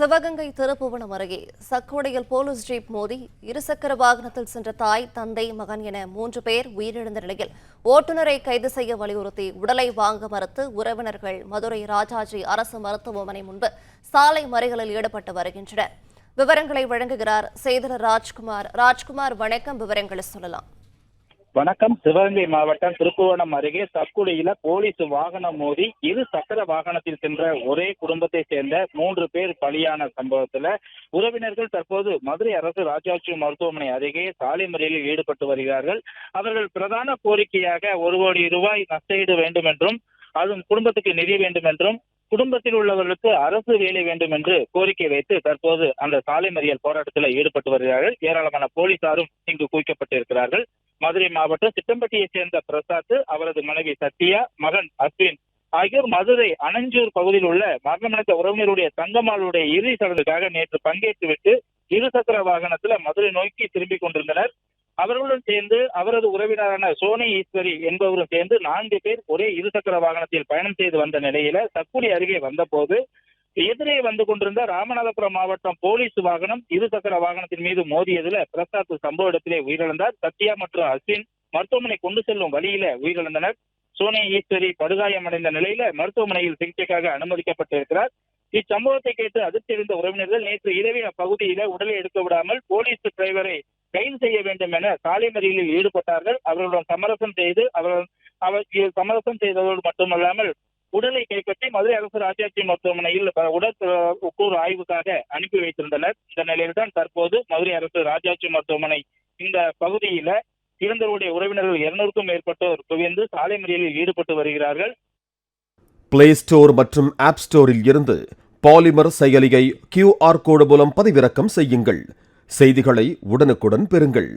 சிவகங்கை திருப்புவனம் அருகே சக்கோடையில் police jeep மோதி இருசக்கர வாகனத்தில் சென்ற தாய், தந்தை, மகன் என 3 பேர் உயிரிழந்த நிலையில் ஓட்டுநரை கைது செய்ய வலியுறுத்தி உடலை வாங்க மறுத்து உறவினர்கள் மதுரை ராஜாஜி அரசு மருத்துவமனை முன்பு சாலை மறியலில் ஈடுபட்டு வருகின்றனர். விவரங்களை வழங்குகிறார் செய்தியாளர் ராஜ்குமார். ராஜ்குமார், வணக்கம். விவரங்களை சொல்லலாம். வணக்கம். சிவகங்கை மாவட்டம் திருப்புவனம் அருகே தற்கொலையில போலீஸ் வாகனம் மோதி இரு சக்கர வாகனத்தில் சென்ற ஒரே குடும்பத்தை சேர்ந்த 3 பேர் பலியான சம்பவத்துல உறவினர்கள் தற்போது மதுரை அரசு ராஜாஜி மருத்துவமனை அருகே சாலை மறியலில் ஈடுபட்டு வருகிறார்கள். அவர்கள் பிரதான கோரிக்கையாக 1 கோடி ரூபாய் நஷ்டஈடு வேண்டும் என்றும், அதுவும் குடும்பத்துக்கு நிதி வேண்டும் என்றும், குடும்பத்தில் உள்ளவர்களுக்கு அரசு வேலை வேண்டும் என்று கோரிக்கை வைத்து தற்போது அந்த சாலை மறியல் போராட்டத்தில் ஈடுபட்டு வருகிறார்கள். ஏராளமான போலீசாரும் இங்கு குவிக்கப்பட்டிருக்கிறார்கள். மதுரை மாவட்டம் சிட்டம்பட்டியைச் சேர்ந்த பிரசாத், அவரது மனைவி சத்யா, மகன் அஸ்வின் ஆகியோர் மதுரை அனஞ்சூர் பகுதியில் உள்ள மரணமடைந்த உறவினருடைய தங்கம்மாளுடைய இறுதி சடங்குக்காக நேற்று பங்கேற்றுவிட்டு இருசக்கர வாகனத்துல மதுரை நோக்கி திரும்பிக் கொண்டிருந்தனர். அவர்களுடன் சேர்ந்து அவரது உறவினரான சோனி ஈஸ்வரி என்பவரும் சேர்ந்து 4 பேர் ஒரே இருசக்கர வாகனத்தில் பயணம் செய்து வந்த நிலையில சக்குடி அருகே வந்தபோது எதிரே வந்து கொண்டிருந்த ராமநாதபுரம் மாவட்டம் போலீஸ் வாகனம் இருசக்கர வாகனத்தின் மீது மோதியதுல பிரசாத் சம்பவ இடத்திலே உயிரிழந்தார். சத்யா மற்றும் அஸ்வின் மருத்துவமனை கொண்டு செல்லும் வழியில உயிரிழந்தனர். சோனி ஈஸ்வரி படுகாயமடைந்த நிலையில மருத்துவமனையில் சிகிச்சைக்காக அனுமதிக்கப்பட்டிருக்கிறார். இச்சம்பவத்தை கேட்டு அதிர்ச்சியடைந்த உறவினர்கள் நேற்று இரவு அப்பகுதியில உடலை எடுக்க விடாமல் போலீஸ் டிரைவரை கைது செய்ய வேண்டும் என சாலை மறியலில் ஈடுபட்டார்கள். அவர்களுடன் சமரசம் செய்து சமரசம் செய்ததோடு மட்டுமல்லாமல் உடலை கைப்பற்றி மதுரை அரசு ராஜாஜி மருத்துவமனையில் உடற்கூறு ஆய்வுக்காக அனுப்பி வைத்திருந்தனர். இந்த நிலையில்தான் தற்போது மதுரை அரசு ராஜாஜி மருத்துவமனை இந்த பகுதியில இறந்தவருடைய உறவினர்கள் 200க்கும் மேற்பட்டோர் குவிந்து சாலை மறியலில் ஈடுபட்டு வருகிறார்கள். பிளே ஸ்டோர் மற்றும் ஆப் ஸ்டோரில் இருந்து பாலிமர் செயலியை QR கோடு மூலம் பதிவிறக்கம் செய்யுங்கள். செய்திகளை உடனுக்குடன் பெறுங்கள்.